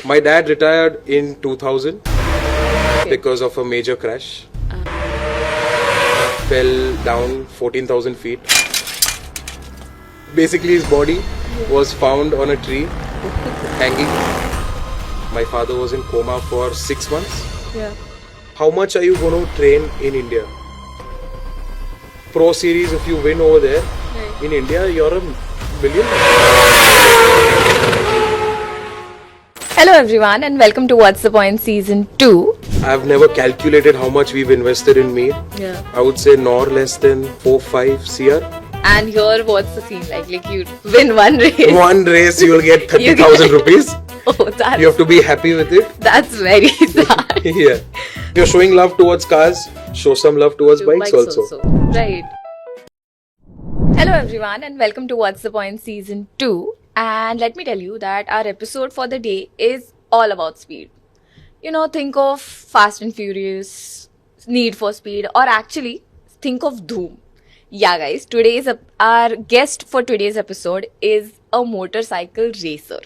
My dad retired in 2000 because of a major crash. Fell down 14,000 feet. Basically, his body was found on a tree, hanging. My father was in coma for 6 months. Yeah. How much are you going to train in India? Pro Series, if you win over there, Right. in India, you're a billionaire. Hello everyone and welcome to What's the Point Season 2. I've never calculated how much we've invested in me. Yeah. I would say nor less than 4-5 CR. And here what's the scene like? Like you win one race. One race, you'll get 30,000 rupees. Oh, You have to be happy with it. that's very sad. Yeah. You're showing love towards cars, show some love towards bikes also. Right. Hello everyone and welcome to What's the Point Season 2. And let me tell you that our episode for the day is all about speed. You know, think of Fast and Furious, Need for Speed, or actually think of Doom. Yeah, guys, our guest for today's episode is a motorcycle racer.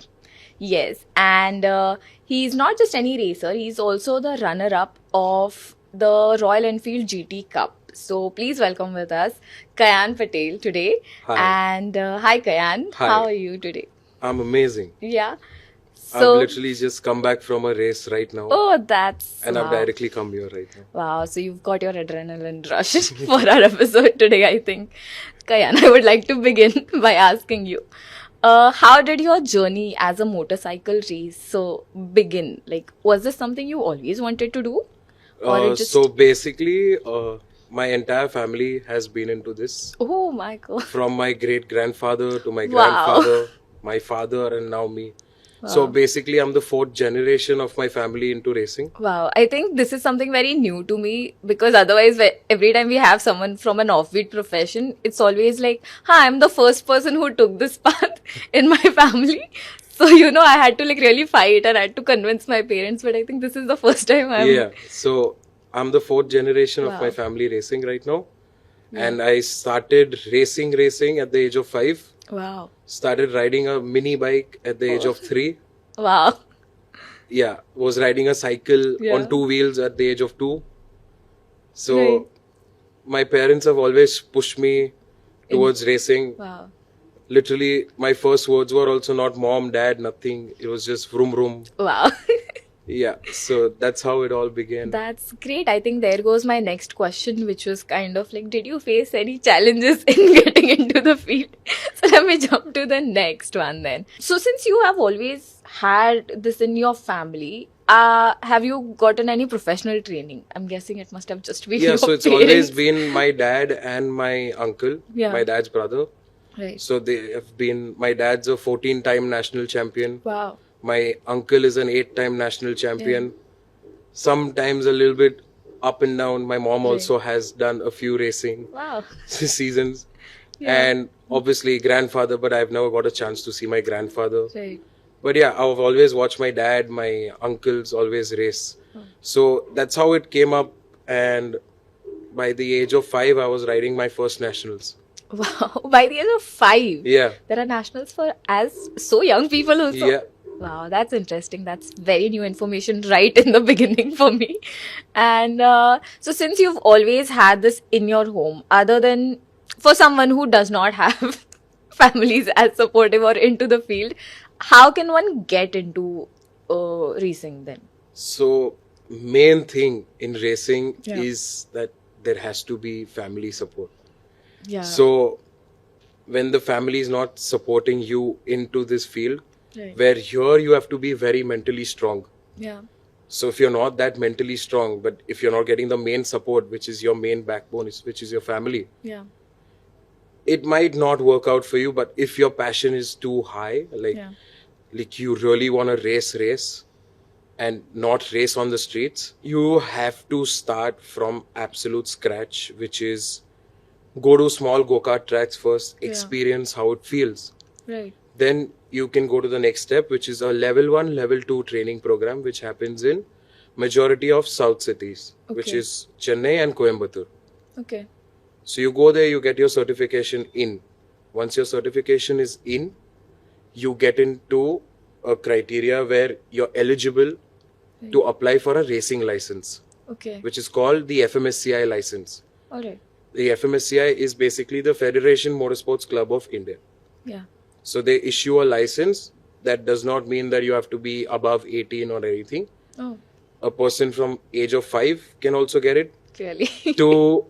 Yes, and he's not just any racer, he's also the runner-up of the Royal Enfield GT Cup. So please welcome with us Kayan Patel today. Hi. And hi Kayan, Hi. how are you today? I'm amazing. Yeah. I've literally just come back from a race right now. Oh, that's and wow. I've directly come here right now. Wow, so you've got your adrenaline rush for our episode today, I think. Kayan, I would like to begin by asking you, how did your journey as a motorcycle race begin? Like, was this something you always wanted to do? Or So basically, my entire family has been into this. Oh my God. From my great-grandfather to my Wow. grandfather, my father, and now me. So basically, I'm the fourth generation of my family into racing. Wow, I think this is something very new to me because otherwise, every time we have someone from an offbeat profession, it's always like, hi, I'm the first person who took this path in my family. So, I had to really fight and I had to convince my parents, but I think this is the first time Yeah, so I'm the fourth generation of Wow. my family racing right now. And I started racing at the age of 5. Wow. Started riding a mini bike at the age of 3. Wow. Yeah, was riding a cycle Yeah. on 2 wheels at the age of 2. So Right. my parents have always pushed me towards racing. Wow. Literally, my first words were also not mom, dad, nothing. It was just vroom vroom. Wow. Yeah, so that's how it all began. That's great. I think there goes my next question, which was kind of like, did you face any challenges in getting into the field? So let me jump to the next one then. So since you have always had this in your family, have you gotten any professional training? I'm guessing it must have just been Yeah, your so it's parents. always been my dad and my uncle, Yeah. my dad's brother. Right. So they have been, my dad's a 14-time national champion. Wow. My uncle is an 8-time national champion. Sometimes a little bit up and down. My mom also has done a few racing Wow. seasons. Yeah. And obviously grandfather, but I've never got a chance to see my grandfather. Right. But yeah, I've always watched my dad, my uncles always race. So that's how it came up. And by the age of 5, I was riding my first nationals. Wow. By the age of 5, Yeah. there are nationals for so young people also. Yeah. Wow, that's interesting. That's very new information right in the beginning for me. And so since you've always had this in your home, other than for someone who does not have families as supportive or into the field, how can one get into racing then? So main thing in racing Yeah. is that there has to be family support. Yeah. So when the family is not supporting you into this field, Right. where here you have to be very mentally strong. Yeah. So if you're not that mentally strong, but if you're not getting the main support, which is your main backbone, which is your family, Yeah. it might not work out for you. But if your passion is too high, like you really want to race and not race on the streets, you have to start from absolute scratch, which is go to small go-kart tracks first, experience how it feels. Right. Then you can go to the next step, which is a level 1, level 2 training program, which happens in majority of south cities, which Okay. is Chennai and Coimbatore. Okay. So you go there, you get your certification in. Once your certification is in, you get into a criteria where you're eligible to apply for a racing license, which is called the FMSCI license. Alright. The FMSCI is basically the Federation Motorsports Club of India. Yeah. So they issue a license. That does not mean that you have to be above 18 or anything. Oh. A person from age of 5 can also get it. Clearly. To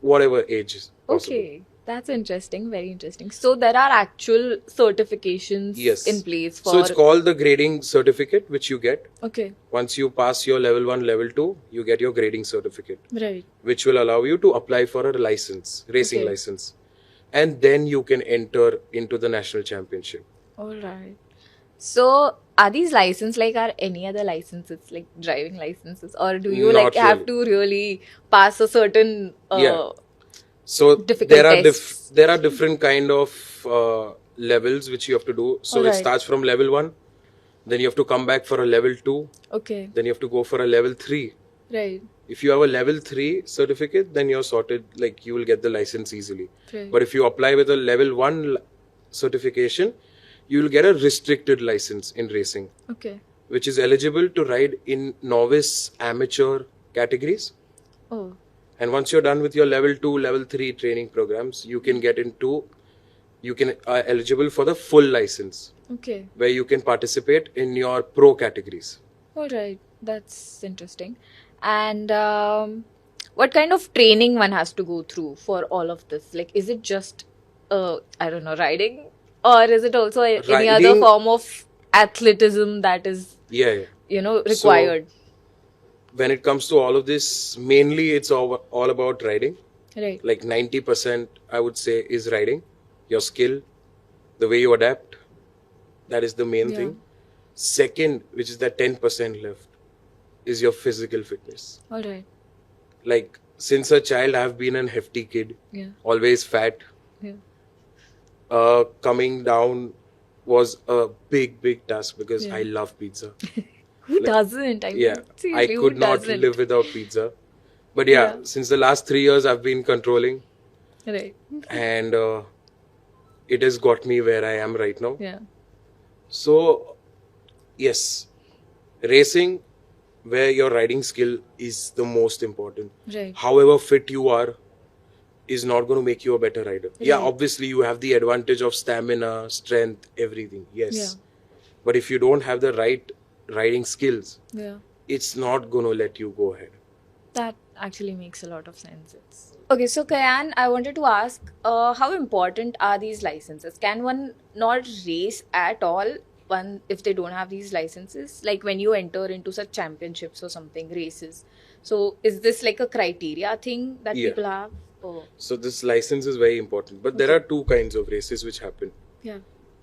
whatever age is possible. Okay. That's interesting. Very interesting. So there are actual certifications in place for... So it's called the grading certificate, which you get. Okay. Once you pass your level 1, level 2, you get your grading certificate. Right. Which will allow you to apply for a license, racing license. And then you can enter into the national championship. Alright. So are these licenses like are any other licenses, like driving licenses? Or do you Not have to really pass a certain... So difficult there are different kind of levels which you have to do. So it starts from level 1, then you have to come back for a level 2. Okay. Then you have to go for a level 3. Right. If you have a level 3 certificate, then you're sorted, like you will get the license easily. Right. But if you apply with a level 1 certification, you will get a restricted license in racing. Okay. Which is eligible to ride in novice, amateur categories. Oh. And once you're done with your level 2, level 3 training programs, you can get into, eligible for the full license. Okay. Where you can participate in your pro categories. Alright. That's interesting. And what kind of training one has to go through for all of this? Like, is it just, I don't know, riding? Or is it also any other form of athleticism that is, required? So, when it comes to all of this, mainly it's all about riding. Right. Like 90%, I would say, is riding. Your skill, the way you adapt. That is the main thing. Second, which is that 10% left, is your physical fitness. Alright. Like, since a child, I've been an hefty kid. Yeah. Always fat. Yeah. Coming down was a big task because I love pizza. Who doesn't? I could not live without pizza. But since the last 3 years, I've been controlling. Right. And it has got me where I am right now. Yeah. So, yes, racing, where your riding skill is the most important. Right. However fit you are, is not going to make you a better rider. Right. Yeah, obviously you have the advantage of stamina, strength, everything. Yes. Yeah. But if you don't have the right riding skills, it's not going to let you go ahead. That actually makes a lot of sense. Okay, so Kayan, I wanted to ask, how important are these licenses? Can one not race at all if they don't have these licenses? Like when you enter into such championships or something, races. So is this like a criteria thing that people have? Oh. So this license is very important. But there are two kinds of races which happen. Yeah.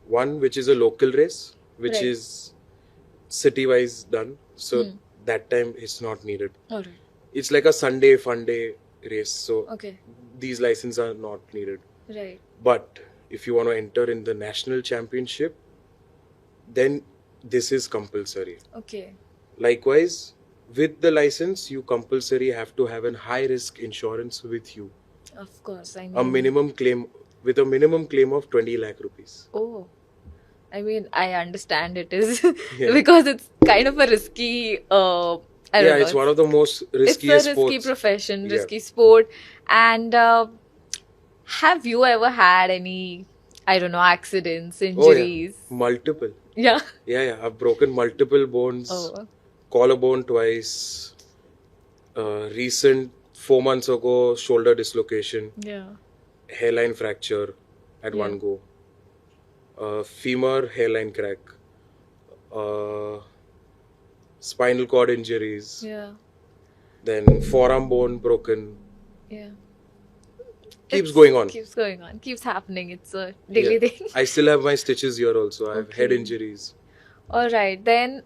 One which is a local race, which is city-wise done. So that time it's not needed. Alright. It's like a Sunday fun day race. So these licenses are not needed. Right. But if you want to enter in the national championship, then this is compulsory. Okay. Likewise, with the license, you compulsory have to have a high risk insurance with you. Of course. I mean, a minimum claim of 20 lakh rupees. Oh. I mean, I understand it is because it's kind of a risky, it's one of the most riskiest sports. It's a risky profession, risky sport. And have you ever had any, accidents, injuries? Oh, yeah. Multiple. Yeah. Yeah. I've broken multiple bones. Oh. Collarbone twice. Recent 4 months ago, shoulder dislocation. Yeah. Hairline fracture at one go. Femur hairline crack. Spinal cord injuries. Yeah. Then forearm bone broken. Yeah. Keeps going on. Keeps happening. It's a daily thing. I still have my stitches here also. I have head injuries. Alright, then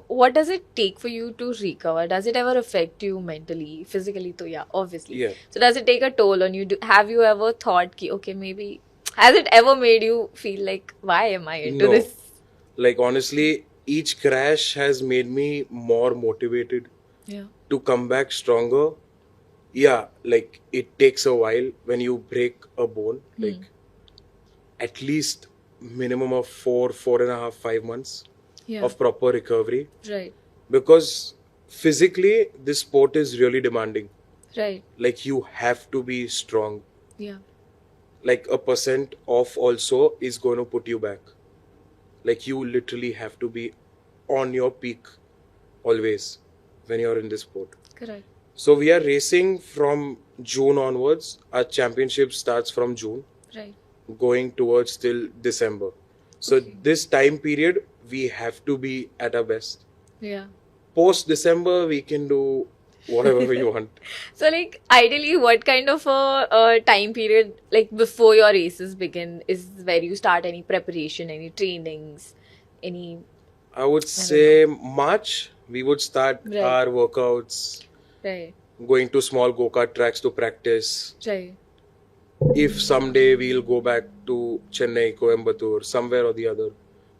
what does it take for you to recover? Does it ever affect you mentally, physically? So yeah, obviously. Yeah. So does it take a toll on you? Have you ever thought, maybe, has it ever made you feel like, why am I into this? Like honestly, each crash has made me more motivated to come back stronger. Yeah, like it takes a while when you break a bone. Like at least minimum of 4.5, 5 months of proper recovery. Right. Because physically, this sport is really demanding. Right. Like, you have to be strong. Yeah. Like, a percent off also is going to put you back. Like, you literally have to be on your peak always when you're in this sport. Correct. So we are racing from June onwards. Our championship starts from June. Right. Going towards till December. So this time period, we have to be at our best. Yeah. Post December, we can do whatever we want. So, like, ideally, what kind of a time period, like, before your races begin, is where you start any preparation, any trainings, any... I would say March, we would start Right. our workouts, Right. going to small go-kart tracks to practice. Right. If someday we'll go back to Chennai, Coimbatore, somewhere or the other,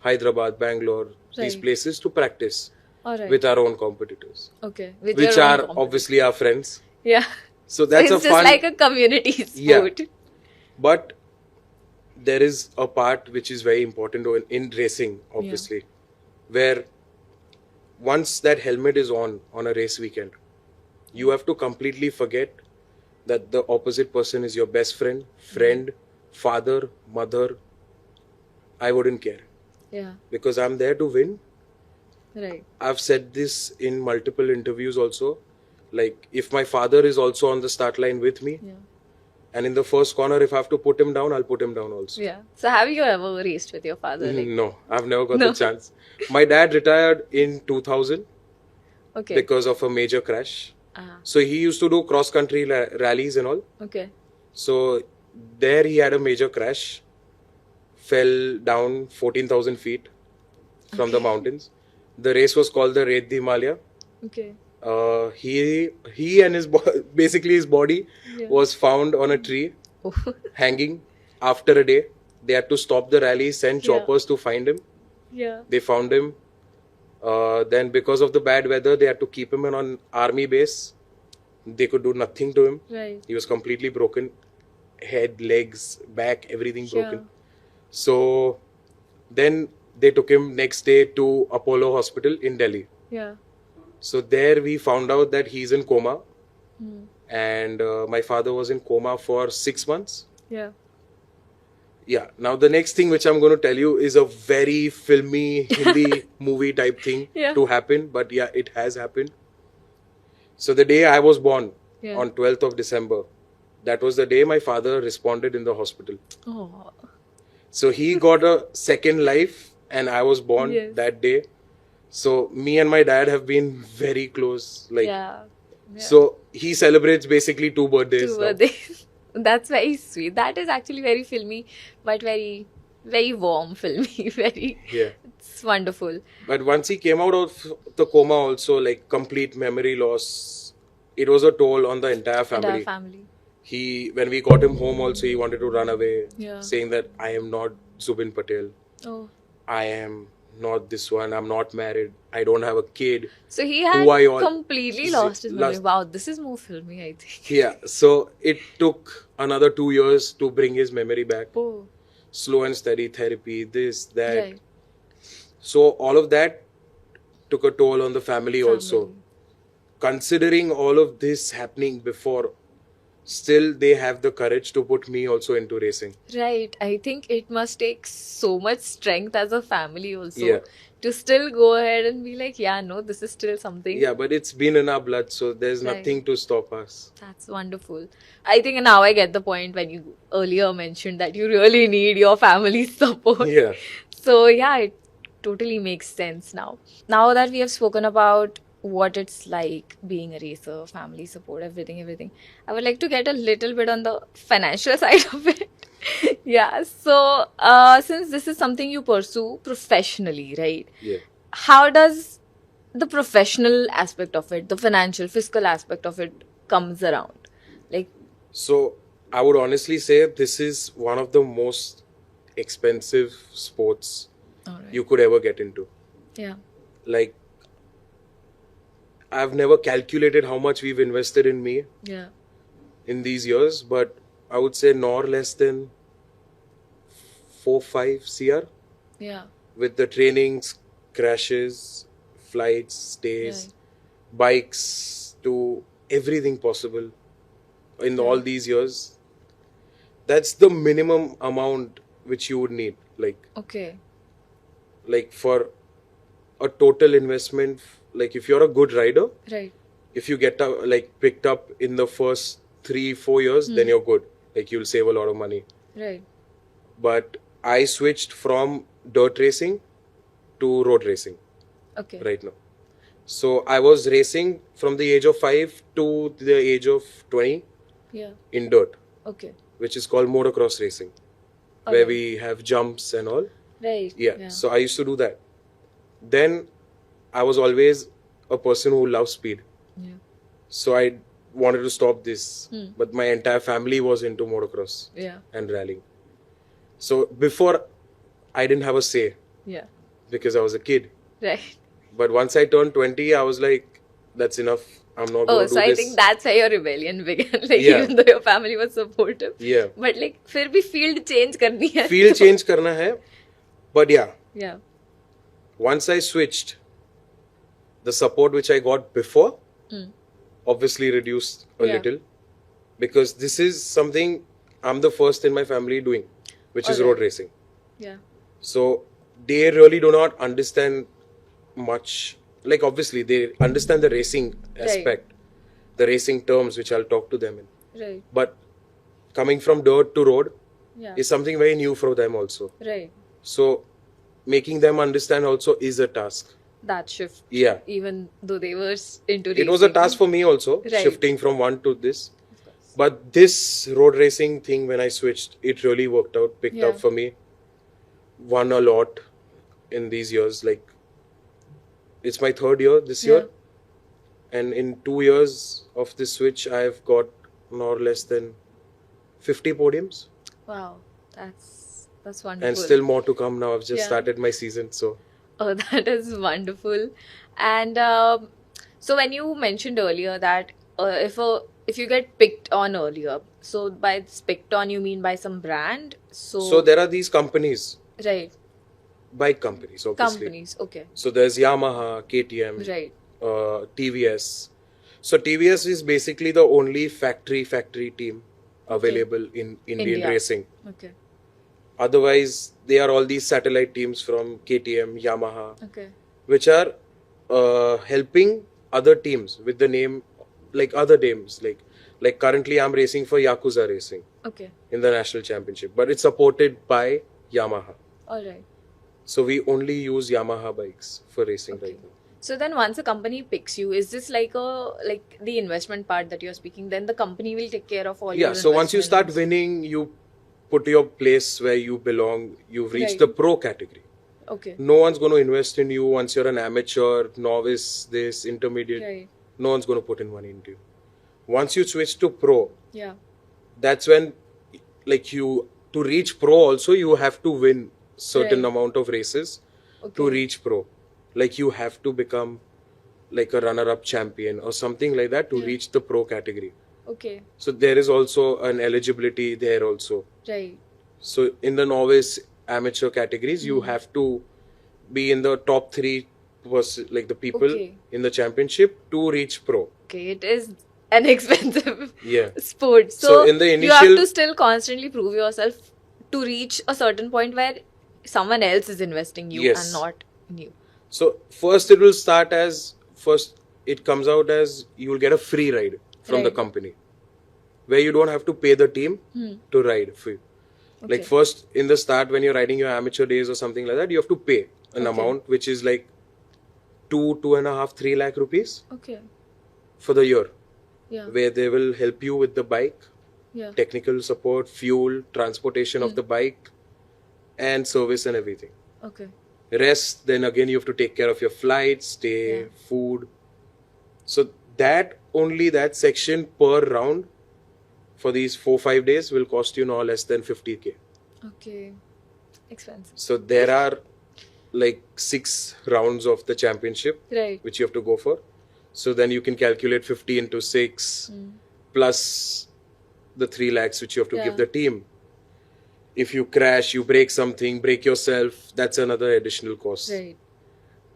Hyderabad, Bangalore, these Right. places to practice All right. with our own competitors, Okay. With which your own are competition. obviously our friends. Yeah. So that's So a it's fun. just like a community sport. Yeah. But there is a part which is very important in racing, obviously, where once that helmet is on a race weekend, you have to completely forget that the opposite person is your best friend, father, mother. I wouldn't care Yeah. because I'm there to win. Right. I've said this in multiple interviews also. Like, if my father is also on the start line with me, Yeah. and in the first corner, if I have to put him down, I'll put him down also. Yeah. So have you ever raced with your father? Like, No, I've never got No. the chance. My dad retired in 2000 okay. because of a major crash. Ah. So he used to do cross-country rallies and all. Okay. So there he had a major crash. Fell down 14,000 feet from the mountains. The race was called the Raid the Himalaya. Okay. He and his basically his body was found on a tree, Oh. hanging after a day. They had to stop the rally, send choppers to find him. Yeah. They found him. Then because of the bad weather, they had to keep him in an army base. They could do nothing to him. Right. He was completely broken. Head, legs, back, everything broken. Yeah. So then they took him next day to Apollo Hospital in Delhi. Yeah. So there we found out that he's in coma. Hmm. And my father was in coma for 6 months. Yeah. Yeah. Now the next thing which I'm going to tell you is a very filmy Hindi movie type thing to happen. But yeah, it has happened. So the day I was born, on 12th of December, that was the day my father responded in the hospital. Oh. So he got a second life and I was born that day. So me and my dad have been very close. Like, so he celebrates basically 2 birthdays. 2 birthdays. That's very sweet. That is actually very filmy, but very, very warm filmy. Very. Yeah. It's wonderful. But once he came out of the coma also, like, complete memory loss, it was a toll on the entire family. When we got him home also, he wanted to run away, saying that I am not Zubin Patel. Oh. I am not this one. I'm not married. I don't have a kid. So he had completely lost his memory. Wow, this is more filmy, I think. Yeah. So it took another 2 years to bring his memory back. Oh. Slow and steady therapy, this, that. Right. So all of that took a toll on the family also. Considering all of this happening before, still they have the courage to put me also into racing. Right. I think it must take so much strength as a family also to still go ahead and be like, yeah, no, this is still something. Yeah, but it's been in our blood, so there's nothing to stop us. That's wonderful. I think now I get the point when you earlier mentioned that you really need your family's support. Yeah. So yeah, it totally makes sense now. Now that we have spoken about what it's like being a racer, family support, everything, I would like to get a little bit on the financial side of it. Yeah, so since this is something you pursue professionally, right? Yeah. How does the professional aspect of it, the financial, fiscal aspect of it comes around? Like, so I would honestly say this is one of the most expensive sports you could ever get into. Yeah. Like, I've never calculated how much we've invested in me in these years, but I would say nor less than 4-5 CR. Yeah. With the trainings, crashes, flights, stays, bikes, to everything possible in all these years. That's the minimum amount which you would need. Like for a total investment, like if you're a good rider, Right. if you get picked up in the first 3-4 years, then you're good. Like you'll save a lot of money. Right. But I switched from dirt racing to road racing. Okay. Right now. So I was racing from the age of 5 to the age of 20. Yeah. In dirt. Okay. Which is called motocross racing, where we have jumps and all. Right. Yeah. So I used to do that. Then I was always a person who loves speed. Yeah. So I wanted to stop this. But my entire family was into motocross and rallying. So before, I didn't have a say. Yeah. Because I was a kid. Right. But once I turned 20, I was like, that's enough. I'm not going to do this. So I think that's where your rebellion began. Even though your family was supportive. Yeah. But फिर भी field change करनी है. Field change करना है. But yeah. Yeah. Once I switched, the support which I got before obviously reduced a little. Because this is something I'm the first in my family doing, which is road racing. Yeah. So they really do not understand much. Like obviously they understand the racing aspect, the racing terms which I'll talk to them in. Right. But coming from dirt to road is something very new for them also. Right. So making them understand also is a task. That shift. Yeah. Even though they were into racing. It was a task for me also, shifting from one to this. But this road racing thing, when I switched, it really worked out, picked up for me. Won a lot in these years. Like, it's my third year this year. And in 2 years of this switch, I've got more or less than 50 podiums. Wow. That's wonderful. And still more to come now. I've just started my season, so. Oh, that is wonderful. And so when you mentioned earlier that if you get picked on earlier, so by picked on you mean by some brand? So there are these companies. Right. Bike companies, obviously. Companies, okay. So there's Yamaha, KTM, right. TVS. So TVS is basically the only factory team available in Indian racing. Okay. Otherwise, they are all these satellite teams from KTM, Yamaha, which are helping other teams with the name, like other names. Like currently, I'm racing for Yakuza Racing in the national championship, but it's supported by Yamaha. All right. So we only use Yamaha bikes for racing right now. So then once a company picks you, is this like the investment part that you're speaking? Then the company will take care of all your so once you start winning, you put your place where you belong. You've reached the pro category. Okay. No one's going to invest in you once you're an amateur, novice, this, intermediate. Right. No one's going to put in money into you. Once you switch to pro, that's when, to reach pro also, you have to win certain amount of races to reach pro. Like you have to become like a runner-up champion or something like that to reach the pro category. Okay. So there is also an eligibility there also. Right. So in the novice, amateur categories, you have to be in the top 3 the people in the championship to reach pro. Okay, it is an expensive sport. So in the initial, you have to still constantly prove yourself to reach a certain point where someone else is investing you and not you. So first it comes out as you will get a free ride from the company, where you don't have to pay the team to ride for you. Like first in the start, when you're riding your amateur days or something like that, you have to pay an amount which is like 2.5-3 lakh rupees for the year, where they will help you with the bike, technical support, fuel, transportation of the bike, and service and everything. Rest, then again you have to take care of your flight, stay, food. So that section per round for these 4-5 days will cost you no less than 50K. Okay. Expensive. So there are like 6 rounds of the championship, which you have to go for. So then you can calculate 50 into 6 plus the 3 lakhs which you have to give the team. if you crash, you break something, break yourself, that's another additional cost. Right.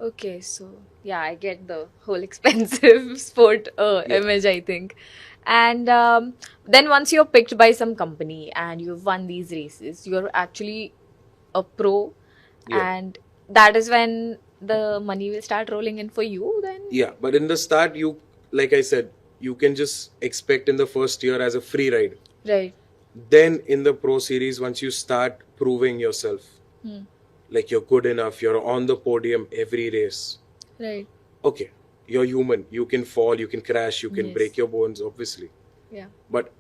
Okay, so yeah, I get the whole expensive sport image, I think. And then once you're picked by some company and you've won these races, you're actually a pro, Yeah. and that is when the money will start rolling in for you then? Yeah, but in the start, you, like I said, you can just expect in the first year as a free ride. Right. Then in the pro series, once you start proving yourself, like you're good enough, you're on the podium every race. Right. Okay, you're human. You can fall, you can crash, you can Yes. break your bones, obviously. Yeah. But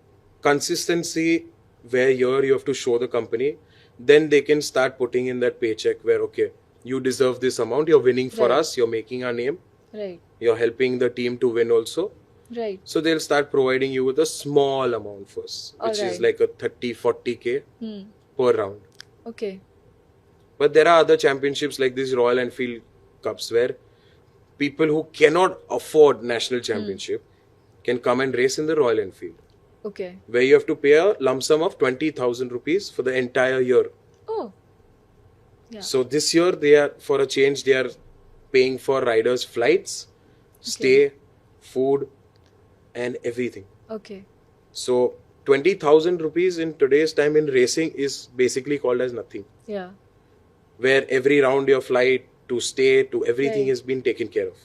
consistency, where here you have to show the company, then they can start putting in that paycheck where, okay, you deserve this amount, you're winning for Right. us, you're making our name, Right. you're helping the team to win also. Right. So they'll start providing you with a small amount first, which is Alright. like a 30-40K per round. Okay. But there are other championships like these Royal Enfield Cups where people who cannot afford national championship can come and race in the Royal Enfield, Okay. where you have to pay a lump sum of 20,000 rupees for the entire year. Oh. Yeah. So this year they are, for a change, they are paying for riders' flights, stay, food, and everything. Okay. So 20,000 rupees in today's time in racing is basically called as nothing. Yeah. Where every round your flight to stay to everything Right. has been taken care of.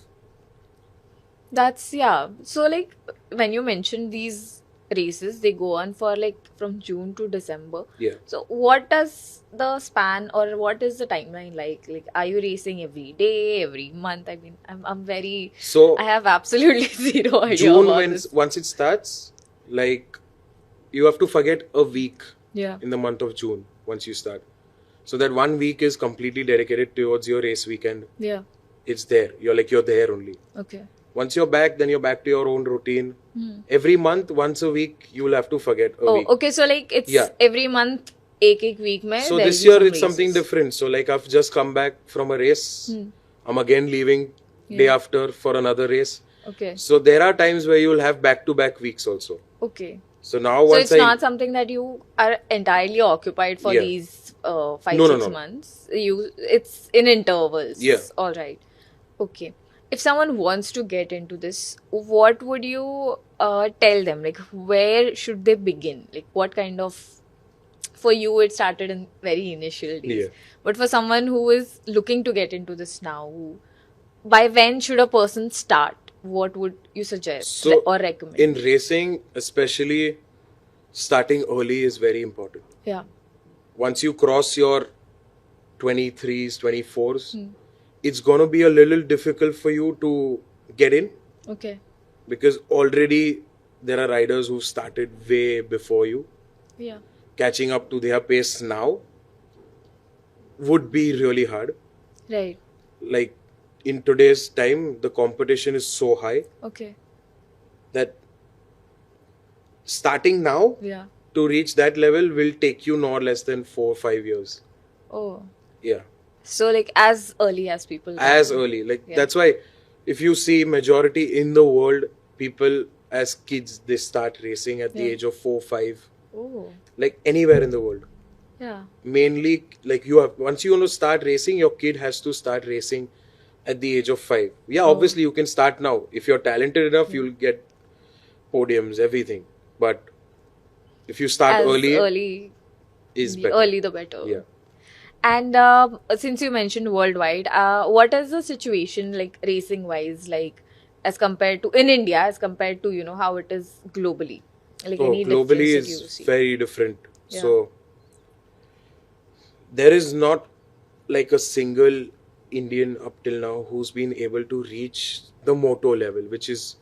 That's, yeah. So, like, when you mentioned these races, they go on for like from June to December. Yeah. So, what does the span or what is the timeline like? Like, are you racing every day, every month? I mean, I'm very, So I have absolutely zero idea June, about when this. once it starts, like you have to forget a week Yeah. in the month of June once you start. So that 1 week is completely dedicated towards your race weekend. Yeah. It's there. You're there only. Okay. Once you're back, then you're back to your own routine. Every month, once a week, you will have to forget a Oh, week. okay. So, like, it's Yeah. every month, ek week mein. So there'll this be year some it's something races. different. So like I've just come back from a race. I'm again leaving day after for another race. Okay. So there are times where you'll have back-to-back weeks also. Okay. So now So once it's not something that you are entirely occupied for Yeah. these 5, No, 6 no. months. It's in intervals. Yeah. All right. Okay. If someone wants to get into this, what would you tell them? Like, where should they begin? Like, what kind of, for you, it started in very initial days. Yeah. But for someone who is looking to get into this now, by when should a person start? What would you suggest So or recommend? in racing, especially starting early is very important. Yeah. Once you cross your 23s, 24s, it's going to be a little difficult for you to get in Okay. because already there are riders who started way before you. Yeah. Catching up to their pace now would be really hard. Right. Like in today's time, the competition is so high Okay. that starting now Yeah. to reach that level will take you no less than 4 or 5 years. Oh. Yeah. So like as early as people As can. early. Like Yeah. that's why if you see majority in the world, people as kids, they start racing at the Yeah. age of 4, 5. Oh. Like anywhere in the world. Yeah. Mainly like you have, once you want to start racing, your kid has to start racing at the age of 5. Yeah, obviously you can start now. If you're talented enough, you'll get podiums, everything. But if you start As early is the better. early the better. Yeah. And since you mentioned worldwide, what is the situation like racing wise, like as compared to in India, as compared to how it is globally? Like any Globally difference that you is see? very different. Yeah. So there is not like a single Indian up till now who's been able to reach the moto level, which is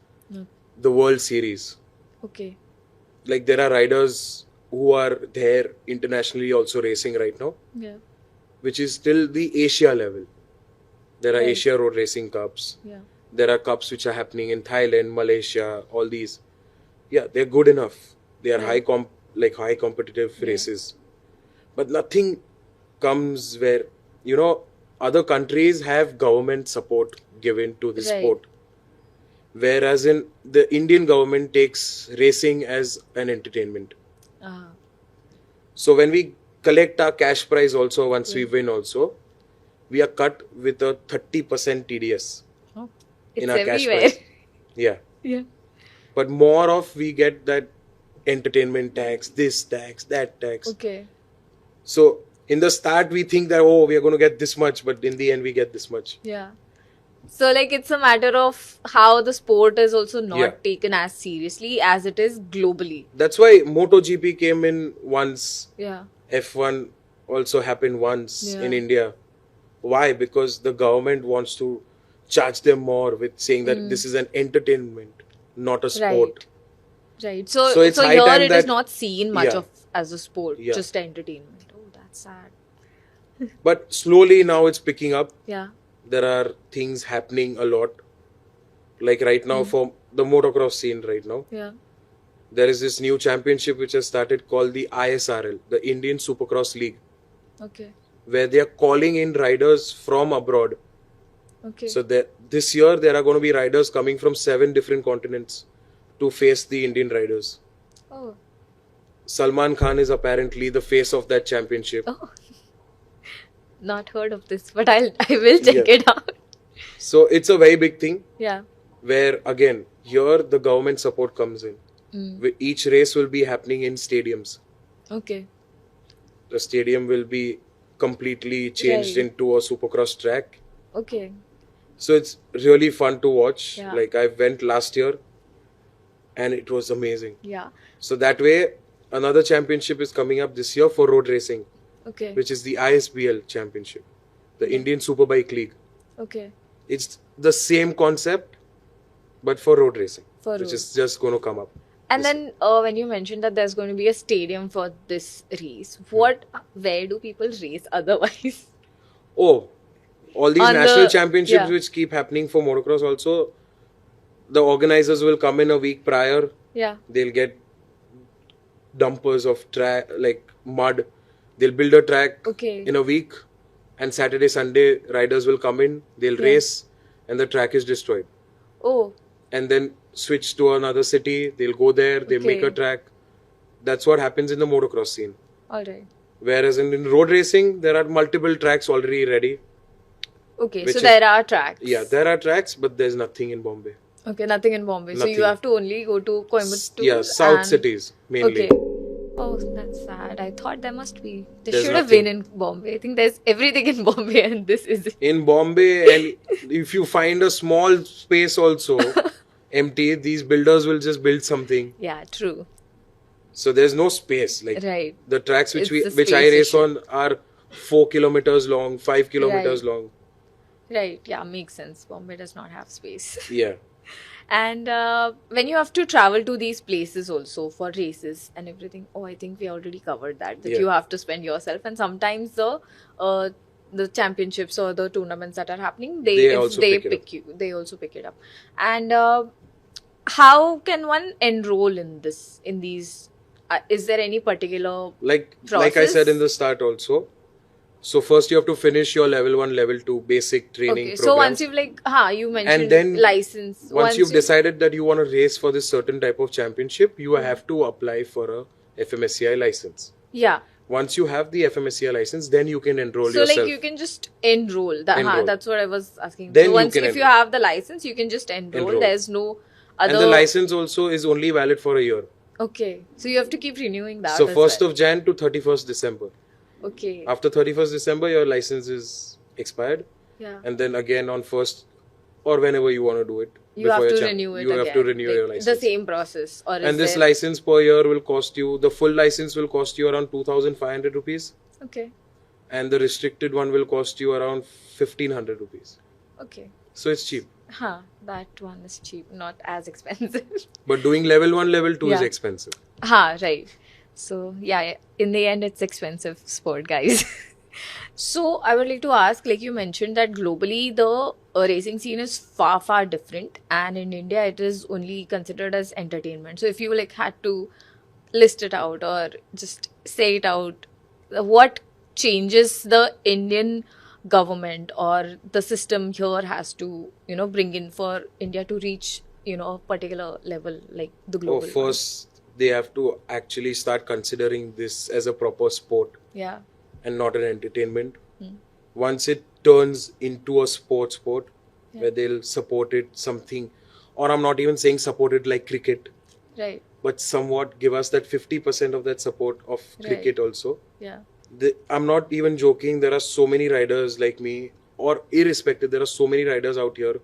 the World Series. Okay. Like there are riders who are there internationally also racing right now, Yeah. which is still the Asia level. There are Right. Asia Road Racing Cups. Yeah. There are cups which are happening in Thailand, Malaysia, all these. Yeah, they're good enough. They are high competitive races. But nothing comes where, other countries have government support given to the Right. sport. Whereas in the Indian government takes racing as an entertainment. Ah. So when we collect our cash prize also once we win also, we are cut with a 30% TDS in our cash prize. Yeah. Yeah. But more of we get that entertainment tax, this tax, that tax. Okay. So in the start we think that, oh, we are going to get this much, but in the end we get this much. Yeah. So like it's a matter of how the sport is also not taken as seriously as it is globally. That's why MotoGP came in once. Yeah. F1 also happened once in India. Why? Because the government wants to charge them more with saying that this is an entertainment, not a sport. Right. So it's high here time it that, is not seen much of as a sport, just entertainment. Oh, that's sad. But slowly now it's picking up. Yeah. There are things happening a lot. Like right now for the motocross scene right now. Yeah. There is this new championship which has started called the ISRL, the Indian Supercross League. Okay. Where they are calling in riders from abroad. Okay. So this year there are going to be riders coming from 7 different continents to face the Indian riders. Oh. Salman Khan is apparently the face of that championship. Oh. Not heard of this, but I will check it out. So it's a very big thing. Yeah. Where again, here the government support comes in. Each race will be happening in stadiums. Okay. The stadium will be completely changed into a supercross track. Okay. So it's really fun to watch. Yeah. Like I went last year and it was amazing. Yeah. So that way, another championship is coming up this year for road racing. Okay. Which is the ISBL championship, the Indian Superbike League. Okay. It's the same concept, but for road racing, which is just going to come up. And then when you mentioned that there's going to be a stadium for this race, where do people race otherwise? Oh, all these national championships which keep happening for motocross also, the organizers will come in a week prior. Yeah. They'll get dumpers of like mud. They'll build a track in a week, and Saturday, Sunday, riders will come in, they'll race, and the track is destroyed. Oh. And then switch to another city, they'll go there, they make a track. That's what happens in the motocross scene. Alright. Whereas in road racing, there are multiple tracks already ready. Okay, so there are tracks. Yeah, there are tracks, but there's nothing in Bombay. Okay, nothing in Bombay. Nothing. So you have to only go to Coimbatore. Yeah, south cities mainly. Okay. Oh, that's sad. I thought there must be. There should have nothing. been in Bombay. I think there's everything in Bombay and this is in Bombay. And if you find a small space also empty, these builders will just build something. Yeah, true. So there's no space. Like the tracks which I race on are 4 kilometers long, 5 kilometers long. Right. Yeah, makes sense. Bombay does not have space. Yeah. And when you have to travel to these places also for races and everything, I think we already covered that you have to spend yourself. And sometimes the championships or the tournaments that are happening, they also pick it up. And how can one enroll in these? Is there any particular process? Like I said in the start also. So first you have to finish your level 1, level 2 basic training program. So once you've you mentioned and then license. Once you've decided that you want to race for this certain type of championship, you have to apply for a FMSCI license. Yeah. Once you have the FMSCI license, then you can enroll yourself. So you can just enroll. That's what I was asking. Then so if you have the license, you can just enroll. There's no other. And the license also is only valid for a year. Okay. So you have to keep renewing that. So 1st of Jan to 31st December. Okay. After 31st December, your license is expired. Yeah. And then again on 1st or whenever you want to do it. You have to renew it again. You have to renew your license. The same process. And this license per year will cost you, the full license will cost you around 2,500 rupees. Okay. And the restricted one will cost you around 1,500 rupees. Okay. So it's cheap. That one is cheap, not as expensive. But doing level 1, level 2 is expensive. Right. So, in the end, it's expensive sport, guys. So, I would like to ask, like you mentioned that globally, the racing scene is far, far different. And in India, it is only considered as entertainment. So, if you had to list it out or just say it out, what changes the Indian government or the system here has to, bring in for India to reach, a particular level like the global first, they have to actually start considering this as a proper sport. Yeah. and not an entertainment. Once it turns into a sport where they'll support it something, or I'm not even saying support it like cricket, Right. but somewhat give us that 50% of that support of cricket also. Yeah. I'm not even joking. There are so many riders like me, or irrespective, there are so many riders out here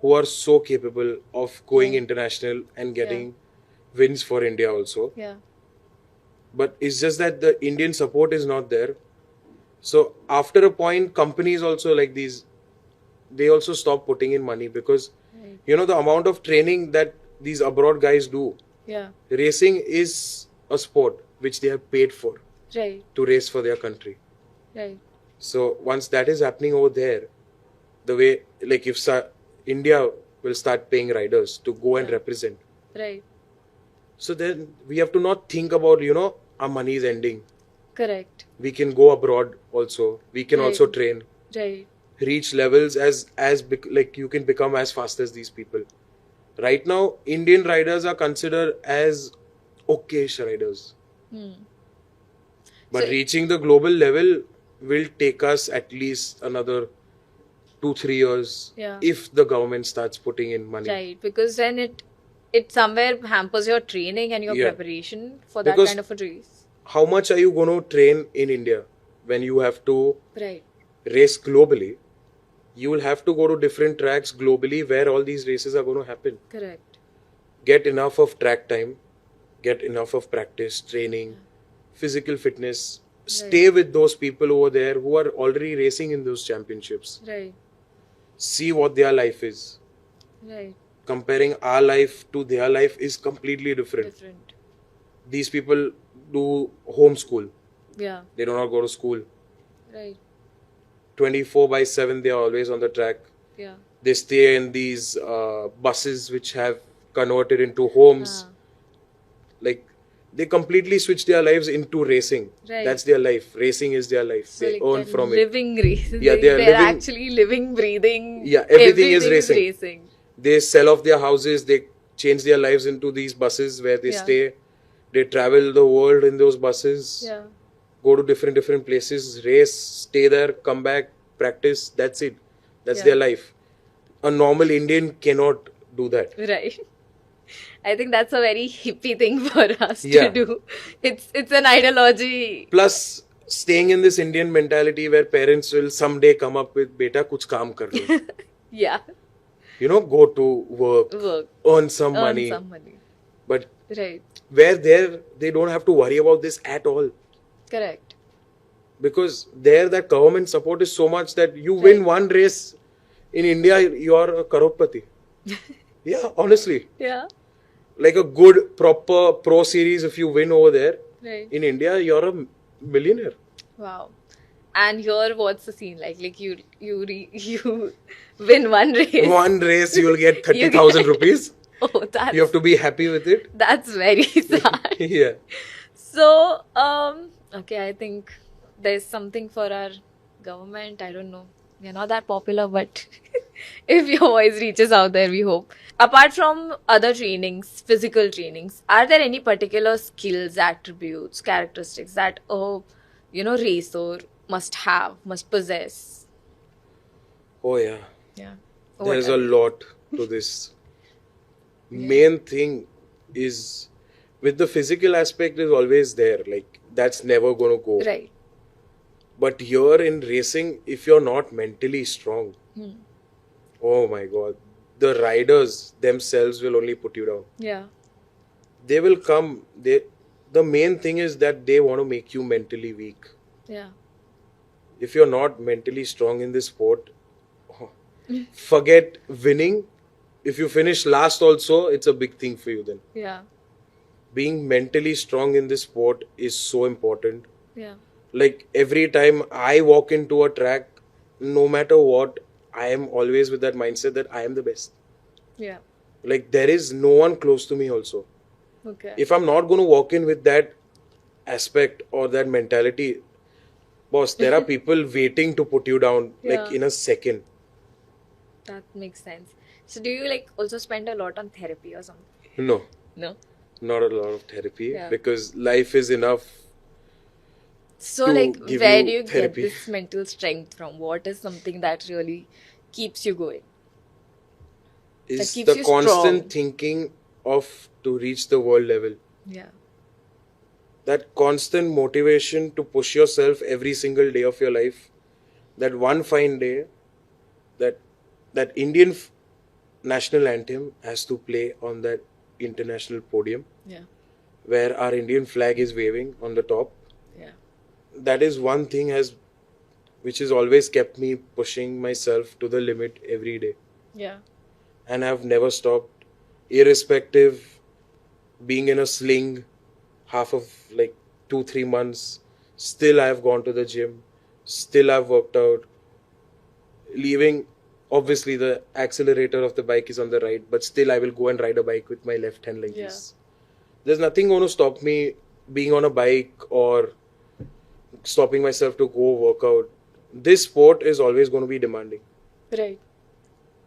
who are so capable of going international and getting wins for India also. Yeah. But it's just that the Indian support is not there. So after a point, companies also like these, they also stop putting in money because the amount of training that these abroad guys do. Yeah. Racing is a sport which they have paid for. Right. To race for their country. Right. So once that is happening over there, the way like if India will start paying riders to go and represent. Right. So then we have to not think about our money is ending. Correct. We can go abroad also. We can also train. Right. Reach levels as like you can become as fast as these people. Right now, Indian riders are considered as okay-ish riders. But reaching the global level will take us at least another 2-3 years if the government starts putting in money. Right, because then it somewhere hampers your training and your preparation for that kind of a race. How much are you going to train in India when you have to race globally? You will have to go to different tracks globally where all these races are going to happen. Correct. Get enough of track time, get enough of practice, training, physical fitness. Stay with those people over there who are already racing in those championships. Right. See what their life is. Right. Comparing our life to their life is completely different. These people do homeschool. Yeah. They do not go to school. Right. 24/7 they are always on the track. Yeah. They stay in these buses which have converted into homes. Like they completely switch their lives into racing. Right. That's their life. Racing is their life. So they earn from living races. Yeah, they're actually living, breathing. Yeah, everything is racing. They sell off their houses. They change their lives into these buses where they stay. They travel the world in those buses. Yeah. Go to different places, race, stay there, come back, practice. That's it. That's their life. A normal Indian cannot do that. Right. I think that's a very hippie thing for us to do. It's an ideology. Plus, staying in this Indian mentality where parents will someday come up with, beta, kuch kaam kar lo. Yeah. Go to work, earn some money. But where there, they don't have to worry about this at all. Correct. Because there, that government support is so much that you win one race in India, you are a crorepati. Yeah, honestly. Yeah. Like a good, proper pro series, if you win over there, in India, you're a millionaire. Wow. And here, what's the scene like? Like you win one race. One race, you will get 30,000 rupees. Oh, you have to be happy with it. That's very sad. Yeah. So, okay, I think there's something for our government. I don't know. We're not that popular, but if your voice reaches out there, we hope. Apart from other trainings, physical trainings, are there any particular skills, attributes, characteristics that a racer must possess? Oh yeah. Yeah. There's a lot to this. Main thing is with the physical aspect is always there. Like that's never gonna go. Right. But here in racing, if you're not mentally strong, oh my god, the riders themselves will only put you down. Yeah. They will come. The main thing is that they want to make you mentally weak. Yeah. If you're not mentally strong in this sport, forget winning. If you finish last also, it's a big thing for you then. Yeah. Being mentally strong in this sport is so important. Yeah. Like every time I walk into a track, no matter what, I am always with that mindset that I am the best. Yeah. Like there is no one close to me also. Okay. If I'm not going to walk in with that aspect or that mentality, boss, there are people waiting to put you down like in a second. That makes sense. So do you also spend a lot on therapy or something? No. No? Not a lot of therapy because life is enough. So, to like, give where you do you get therapy. this mental strength from? What is something that really keeps you going? That Is keeps the you constant strong? thinking of to reach the world level. Yeah. That constant motivation to push yourself every single day of your life. That one fine day, that that Indian national anthem has to play on that international podium. Yeah. Where our Indian flag is waving on the top. Yeah. That is one thing which has always kept me pushing myself to the limit every day. Yeah. And I've never stopped, irrespective being in a sling half of like 2-3 months. Still I've gone to the gym, still I've worked out, leaving. Obviously the accelerator of the bike is on the right, but still I will go and ride a bike with my left hand like this. There's nothing going to stop me being on a bike or stopping myself to go work out. This sport is always going to be demanding. Right.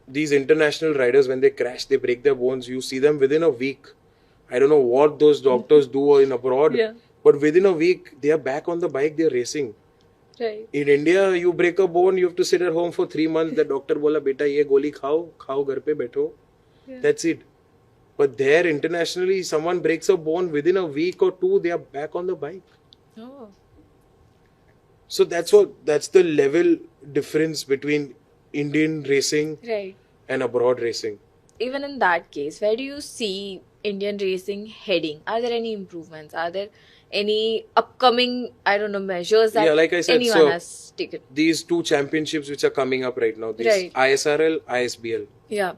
These international riders, when they crash, they break their bones. You see them within a week. I don't know what those doctors do in abroad, but within a week, they are back on the bike, they're racing. Right. In India, you break a bone, you have to sit at home for 3 months. The doctor bola, beta, ye goli khao ghar pe baitho. That's it. But there, internationally, someone breaks a bone within a week or two, they are back on the bike. Oh. So that's the level difference between Indian racing and abroad racing. Even in that case, where do you see Indian racing heading? Are there any improvements? Are there any upcoming, I don't know, measures that like I said, anyone has taken? These two championships which are coming up right now, these ISRL, ISBL. Yeah.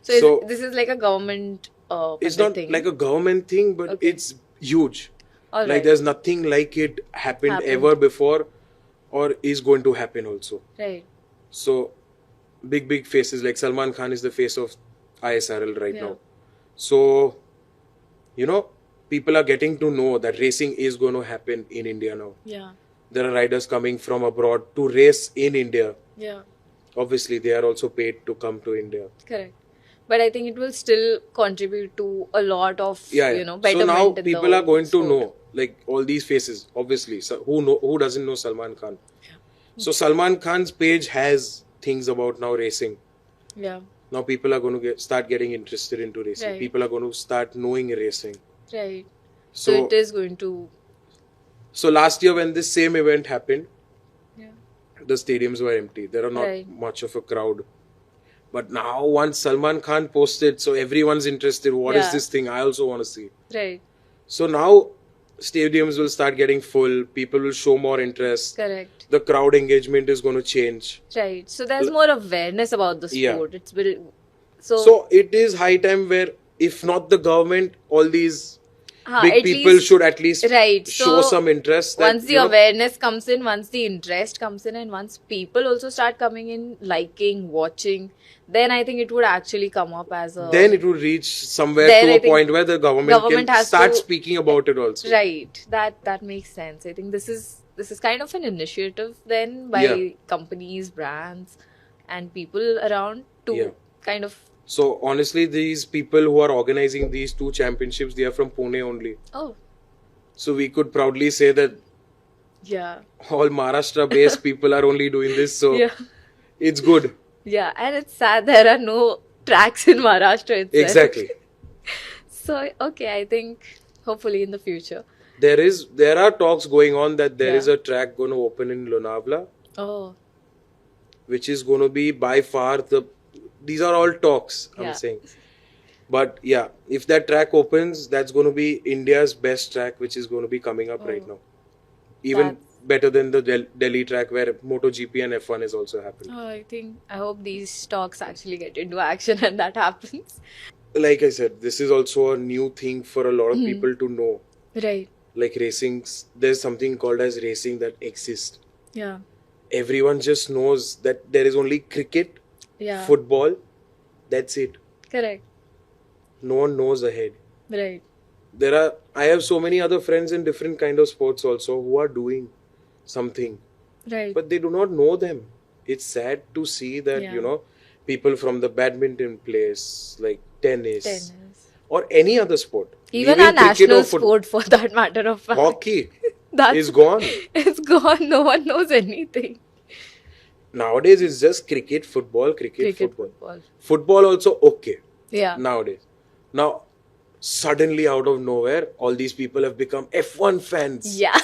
So this is like a government it's not thing. like a government thing, but it's huge. Like there's nothing like it happened ever before or is going to happen also. Right. So big faces like Salman Khan is the face of ISRL right now. So, people are getting to know that racing is going to happen in India now. Yeah. There are riders coming from abroad to race in India. Yeah. Obviously, they are also paid to come to India. Correct. But I think it will still contribute to a lot of, betterment. So now people are going to know, like all these faces, obviously. So who doesn't know Salman Khan? Yeah. So Salman Khan's page has things about now racing. Yeah. Now people are going to start getting interested into racing. Right. People are going to start knowing racing. Right. So it is going to... So last year when this same event happened, the stadiums were empty. There are not much of a crowd. But now once Salman Khan posted, so everyone's interested. What is this thing? I also want to see. Right. So now stadiums will start getting full. People will show more interest. Correct. The crowd engagement is going to change. Right. So there's more awareness about the sport. Yeah. So it is high time where if not the government, all these big people should at least show some interest. Once the awareness comes in, once the interest comes in, and once people also start coming in, liking, watching, then I think it would actually come up as a... Then it would reach somewhere to a point where the government can start speaking about it also. Right. That makes sense. I think this is kind of an initiative then by companies, brands, and people around to kind of... So honestly, these people who are organizing these two championships, they are from Pune only. Oh. So we could proudly say that all Maharashtra-based people are only doing this. So it's good. Yeah, and it's sad there are no tracks in Maharashtra itself. Exactly. So, okay, I think hopefully in the future. There are talks going on that there is a track going to open in Lonavala. Oh. Which is going to be by far these are all talks, I'm saying. But if that track opens, that's going to be India's best track, which is going to be coming up right now. Even better than the Delhi track where MotoGP and F1 is also happening. I hope these talks actually get into action and that happens. Like I said, this is also a new thing for a lot of people to know. Right. Like racing, there's something called as racing that exists. Yeah. Everyone just knows that there is only cricket, football, that's it. Correct. No one knows ahead. Right. I have so many other friends in different kind of sports also who are doing something. Right. But they do not know them. It's sad to see that, people from the badminton place, like tennis. Or any other sport. Even a national sport for that matter of fact. Hockey. is gone. It's gone. No one knows anything. Nowadays, it's just cricket, football, football. Football also okay. Yeah. Nowadays. Now, suddenly out of nowhere, all these people have become F1 fans. Yeah.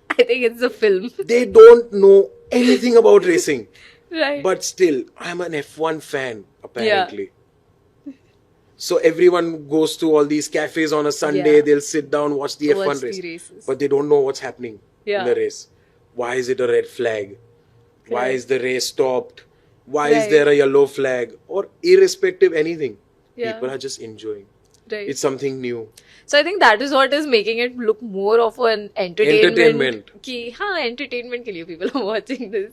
I think it's a film. They don't know anything about racing. Right. But still, I'm an F1 fan, apparently. Yeah. So everyone goes to all these cafes on a Sunday, they'll sit down, watch the F1 race. Races. But they don't know what's happening in the race. Why is it a red flag? Why is the race stopped? Why is there a yellow flag? Or irrespective anything. People are just enjoying. Right. It's something new. So I think that is what is making it look more of an entertainment. Entertainment ke liye people are watching this.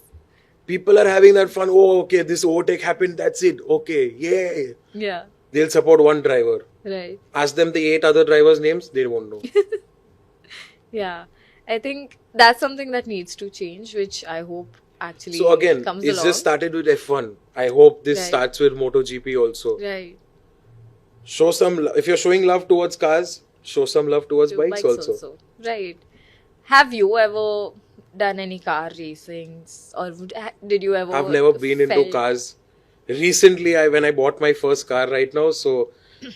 People are having that fun. Oh, okay, this overtake happened. That's it. Okay, yay. Yeah. They'll support one driver. Right. Ask them the 8 other drivers' names. They won't know. Yeah. I think that's something that needs to change, which I hope actually So again, comes it's along. just started with F1. I hope this starts with MotoGP also. Right. Show some if you're showing love towards cars, show some love towards bikes also. Right. Have you ever done any car racings, or did you ever? I've never been into cars. Recently, when I bought my first car right now, so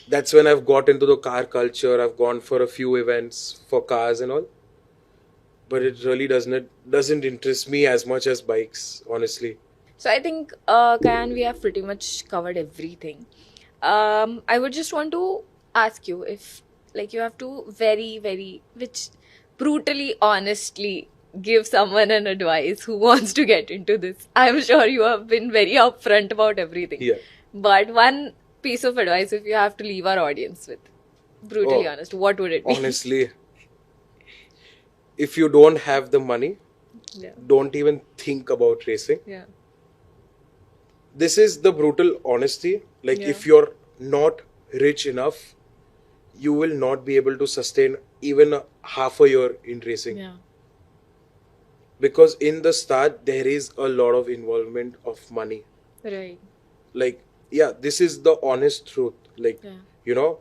that's when I've got into the car culture. I've gone for a few events for cars and all. But it really doesn't interest me as much as bikes, honestly. So I think, Kayan, we have pretty much covered everything. I would just want to ask you if, like, you have to brutally, honestly give someone an advice who wants to get into this. I'm sure you have been very upfront about everything. Yeah. But one piece of advice, if you have to leave our audience with, brutally honest, what would it be? Honestly, if you don't have the money, don't even think about racing. Yeah. This is the brutal honesty. Like, if you're not rich enough, you will not be able to sustain even half a year in racing. Yeah. Because in the start, there is a lot of involvement of money. Right. Like, this is the honest truth. Like, you know,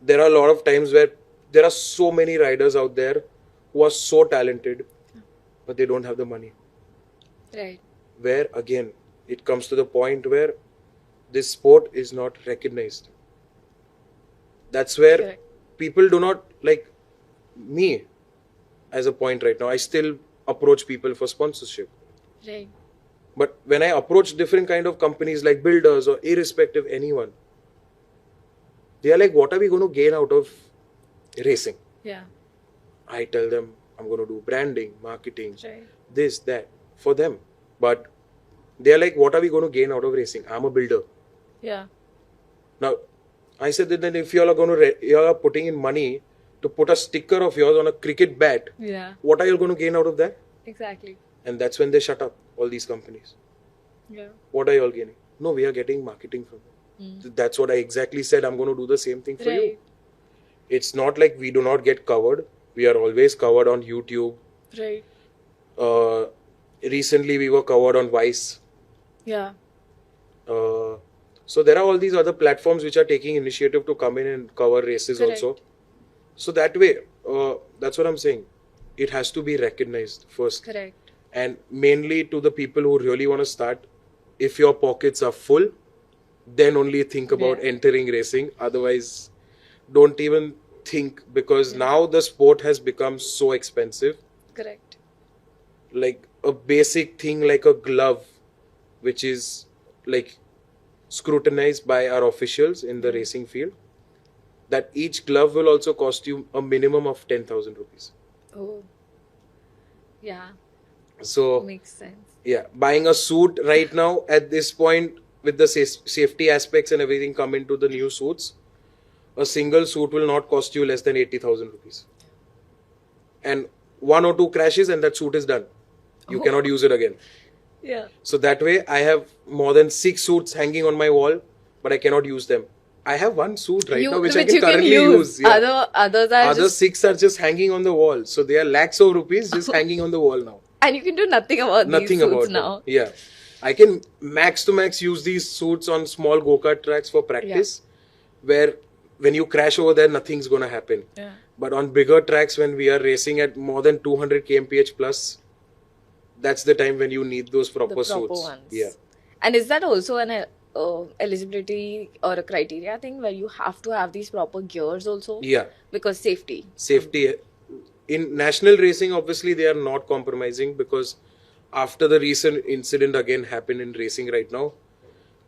there are a lot of times where there are so many riders out there who are so talented, but they don't have the money. Right. Where, again, it comes to the point where this sport is not recognized. That's where people do not, like me, as a point right now, I still approach people for sponsorship. Right. But when I approach different kind of companies like builders or irrespective anyone, they are like, what are we going to gain out of racing? Yeah. I tell them I'm going to do branding, marketing, this, that for them. But they are like, what are we going to gain out of racing? I'm a builder. Yeah. Now, I said that then if you are putting in money to put a sticker of yours on a cricket bat, what are you going to gain out of that? Exactly. And that's when they shut up, all these companies. Yeah. What are you all gaining? No, we are getting marketing from them. That's what I exactly said. I'm going to do the same thing for you. It's not like we do not get covered. We are always covered on YouTube. Right. Recently, we were covered on Vice. Yeah. So there are all these other platforms which are taking initiative to come in and cover races also. So that way, that's what I'm saying. It has to be recognized first. Correct. And mainly to the people who really want to start, if your pockets are full, then only think about entering racing. Otherwise, don't even think, because now the sport has become so expensive. Correct. Like a basic thing like a glove, which is like scrutinized by our officials in the racing field, that each glove will also cost you a minimum of 10,000 rupees. Oh. Yeah. So makes sense. Yeah, buying a suit right now at this point with the safety aspects and everything come into the new suits, a single suit will not cost you less than 80,000 rupees. And 1 or 2 crashes and that suit is done. You cannot use it again. Yeah. So that way I have more than 6 suits hanging on my wall, but I cannot use them. I have one suit right now which I can currently use. Yeah. Other 6 are just hanging on the wall. So they are lakhs of rupees just hanging on the wall now. And you can do nothing about these suits now. Yeah. I can max to max use these suits on small go-kart tracks for practice, where when you crash over there, nothing's going to happen. Yeah. But on bigger tracks, when we are racing at more than 200 kmph plus, that's the time when you need those proper suits. Ones. Yeah. And is that also an eligibility or a criteria thing where you have to have these proper gears also? Yeah. Because safety. Safety. In national racing, obviously, they are not compromising, because after the recent incident again happened in racing right now,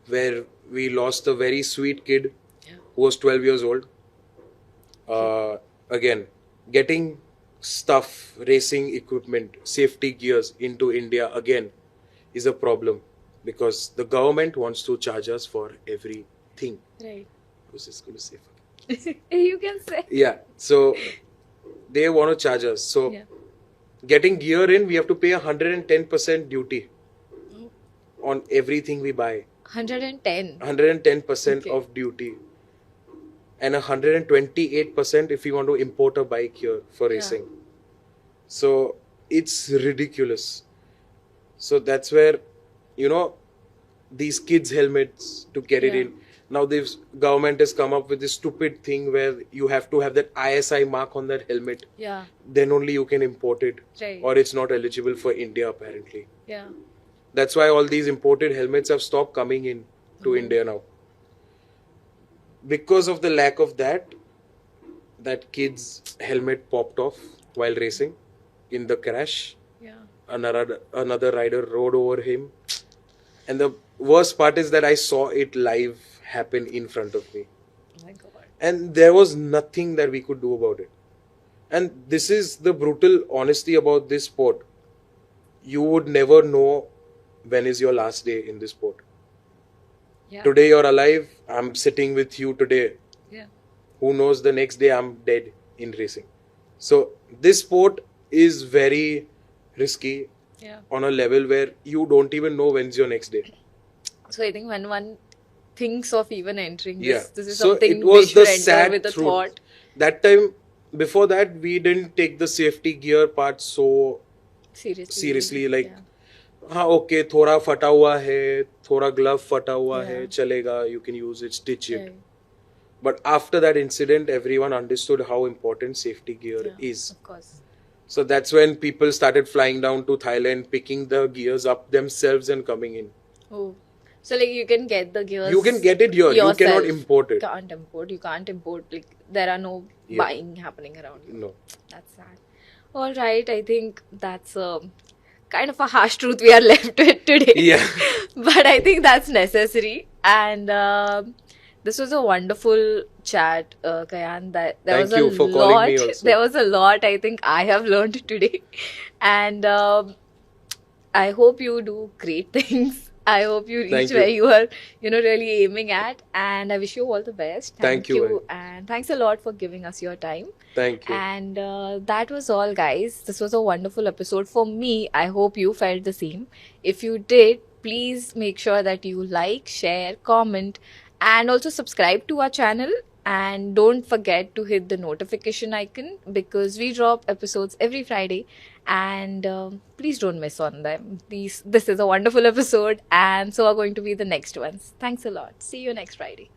where we lost a very sweet kid who was 12 years old. Again, getting stuff, racing equipment, safety gears into India again is a problem, because the government wants to charge us for everything. Right. I was just going to say. You can say. Yeah. So they want to charge us. So getting gear in, we have to pay 110% duty on everything we buy. 110. 110% of duty. And 128% if you want to import a bike here for racing. So it's ridiculous. So that's where, these kids' helmets to get it in. Now this government has come up with this stupid thing where you have to have that ISI mark on that helmet. Yeah. Then only you can import it. Right. Or it's not eligible for India apparently. Yeah. That's why all these imported helmets have stopped coming in to India now. Because of the lack of that kid's helmet popped off while racing in the crash. Yeah. Another rider rode over him. And the worst part is that I saw it live happen in front of me. Oh my God. And there was nothing that we could do about it. And this is the brutal honesty about this sport. You would never know when is your last day in this sport. Yeah. Today you're alive, I'm sitting with you today. Yeah. Who knows, the next day I'm dead in racing. So this sport is very risky on a level where you don't even know when's your next day. So I think when one thinks of even entering this is so something it was we the should sad enter with a truth. thought. That time, before that, we didn't take the safety gear part so seriously. Like, हाँ okay, थोड़ा फटा हुआ है, थोड़ा glove फटा हुआ है, चलेगा, you can use it, stitch it. But after that incident, everyone understood how important safety gear is. Of course. So that's when people started flying down to Thailand, picking the gears up themselves and coming in. Oh. So like you can get the gears. You can get it here. Yourself. You cannot import it. You can't import. Like there are no buying happening around you. No. That's sad. All right. I think that's kind of a harsh truth we are left with today. Yeah. But I think that's necessary. And this was a wonderful chat, Kayan. That there Thank was you a for lot. calling me also. There was a lot I think I have learned today, and I hope you do great things. I hope you reach where you are, really aiming at. And I wish you all the best. Thank you. And thanks a lot for giving us your time. Thank you. And that was all, guys. This was a wonderful episode for me. I hope you felt the same. If you did, please make sure that you like, share, comment, and also subscribe to our channel. And don't forget to hit the notification icon because we drop episodes every Friday. And please don't miss on them. This is a wonderful episode, and so are going to be the next ones. Thanks a lot. See you next Friday.